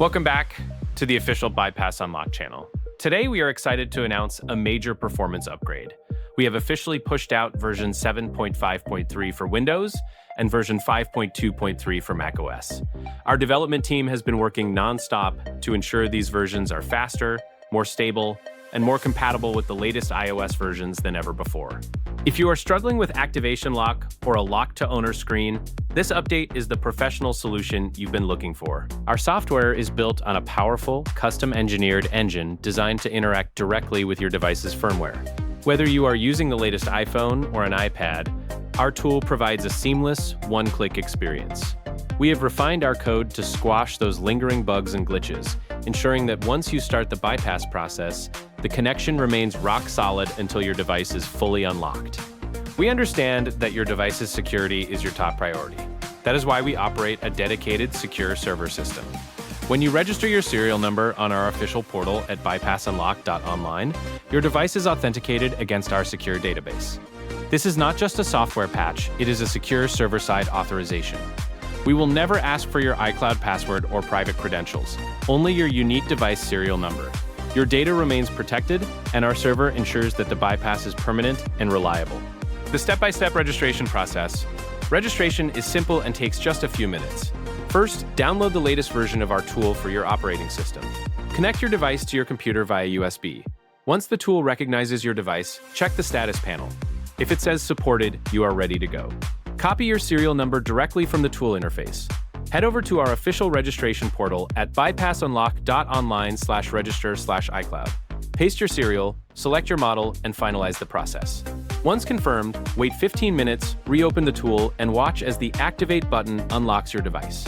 Welcome back to the official Bypass Unlock channel. Today we are excited to announce a major performance upgrade. We have officially pushed out version 7.5.3 for Windows and version 5.2.3 for Macos. Our development team has been working non-stop to ensure these versions are faster, more stable, and more compatible with the latest iOS versions than ever before. If you are struggling with activation lock or a lock-to-owner screen, this update is the professional solution you've been looking for. Our software is built on a powerful, custom-engineered engine designed to interact directly with your device's firmware. Whether you are using the latest iPhone or an iPad, our tool provides a seamless, one-click experience. We have refined our code to squash those lingering bugs and glitches, ensuring that once you start the bypass process, the connection remains rock solid until your device is fully unlocked. We understand that your device's security is your top priority. That is why we operate a dedicated, secure server system. When you register your serial number on our official portal at bypassunlock.online, your device is authenticated against our secure database. This is not just a software patch, it is a secure server-side authorization. We will never ask for your iCloud password or private credentials, only your unique device serial number. Your data remains protected, and our server ensures that the bypass is permanent and reliable. The step-by-step registration process. Registration is simple and takes just a few minutes. First, download the latest version of our tool for your operating system. Connect your device to your computer via USB. Once the tool recognizes your device, check the status panel. If it says supported, you are ready to go. Copy your serial number directly from the tool interface. Head over to our official registration portal at bypassunlock.online/register/iCloud. Paste your serial, select your model, and finalize the process. Once confirmed, wait 15 minutes, reopen the tool, and watch as the Activate button unlocks your device.